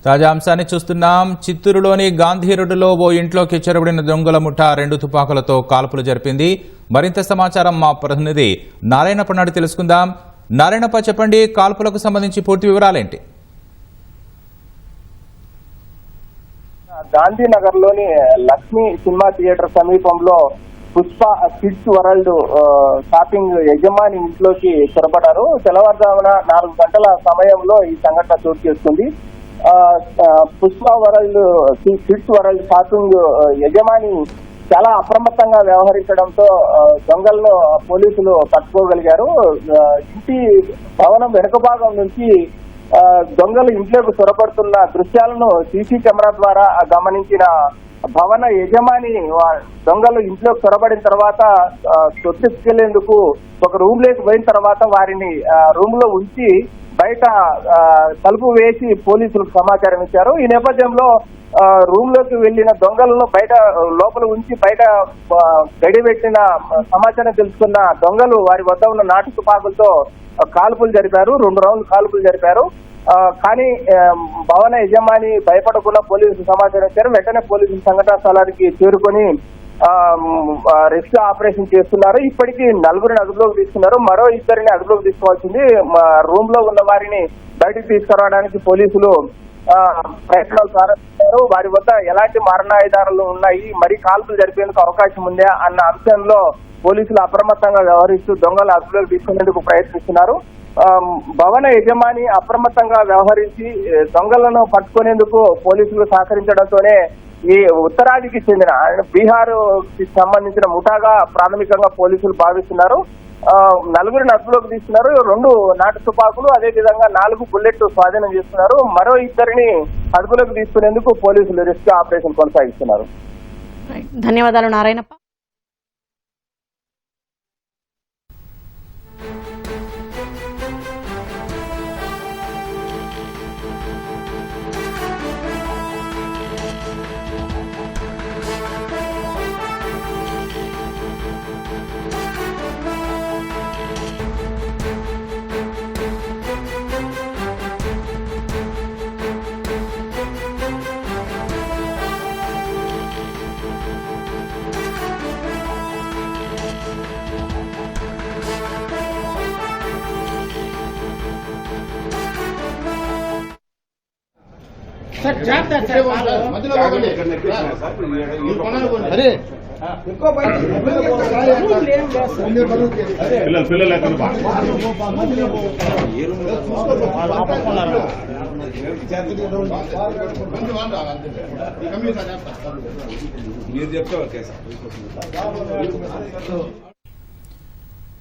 తాజా అంశాన్ని చూస్తున్నాం. చిత్తూరులోని గాంధీ రోడ్డులో ఓ ఇంట్లోకి చెరబడిన దొంగల ముఠా 2 తుపాకులతో కాల్పులు జరిపింది. మరింత సమాచారం మా ప్రతినిధి నారాయణప్ప నాడు తెలుసుకుందాం. నారాయణప్ప, చెప్పండి, కాల్పులకు సంబంధించి పూర్తి వివరాలేంటి? గాంధీనగర్ లోని లక్ష్మీ సినిమా థియేటర్ సమీపంలో పుష్ప కిడ్స్ వరల్డ్ షాపింగ్ యజమాని ఇంట్లోకి చొరబడ్డారు. తెల్లవారుజామున 4 గంటల సమయంలో ఈ సంఘటన చోటు చేసుకుంది. Pushpa world kids world shopping యజమాని చాలా అప్రమత్తంగా వ్యవహరించడంతో దొంగలను పోలీసులు పట్టుకోగలిగారు. ఇంటి భవనం వెనుక భాగం నుంచి దొంగలు ఇంట్లోకి చొరబడుతున్న దృశ్యాలను సీసీ కెమెరా ద్వారా గమనించిన భవన యజమాని దొంగలు ఇంట్లో చొరబడిన తర్వాత తొట్టికెళ్లేందుకు ఒక రూమ్ లోకి పోయిన తర్వాత వారిని రూమ్ లో ఉంచి బయట తలుపు వేసి పోలీసులకు సమాచారం ఇచ్చారు. ఈ నేపథ్యంలో రూమ్ లోకి వెళ్లిన దొంగలను బయట లోపల ఉంచి బయట గడిపెట్టిన సమాచారం తెలుసుకున్న దొంగలు వారి వద్ద ఉన్న నాటు తుపాకులతో కాల్పులు జరిపారు. 2 రౌండ్లు కాల్పులు జరిపారు. కానీ భవన యజమాని భయపడకుండా పోలీసులు సమాచారం ఇచ్చారు. వెంటనే పోలీసులు సంఘటనా స్థలానికి చేరుకొని రెస్క్యూ ఆపరేషన్ చేస్తున్నారు. ఇప్పటికీ 4 అదుపులోకి తీసుకున్నారు. మరో 2 అదుపులోకి తీసుకోవాల్సింది. రూమ్ లో ఉన్న వారిని బయటకు తీసుకురావడానికి పోలీసులు ప్రయత్నాలు ప్రారంభించారు. వారి వద్ద ఎలాంటి మారణాయుధాలు ఉన్నాయి, మరి కాల్పులు జరిపేందుకు అవకాశం ఉందా అన్న అంశంలో పోలీసులు అప్రమత్తంగా వ్యవహరిస్తూ దొంగలు అదుపులోకి తీసుకునేందుకు ప్రయత్నిస్తున్నారు. భవన యజమాని అప్రమత్తంగా వ్యవహరించి దొంగలను పట్టుకునేందుకు పోలీసులు సహకరించడంతోనే ఈ ఉత్తరాదికి చెందిన బీహార్ కి సంబంధించిన ముఠాగా ప్రాథమికంగా పోలీసులు భావిస్తున్నారు. 4 అదుపులోకి తీసుకున్నారు. 2 నాటు తుపాకులు, అదే విధంగా 4 బుల్లెట్లు స్వాధీనం చేస్తున్నారు. మరో 2 అదుపులోకి తీసుకునేందుకు పోలీసులు రెస్క్యూ ఆపరేషన్ కొనసాగిస్తున్నారు. ధన్యవాదాలు నారాయణప్ప.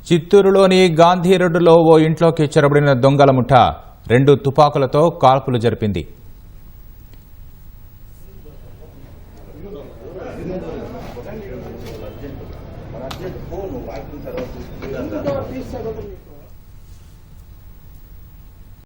చిత్తూరులోని గాంధీ రోడ్డులో ఓ ఇంట్లోకి చెరబడిన దొంగల ముఠా 2 తుపాకులతో కాల్పులు జరిపింది. ఫోన్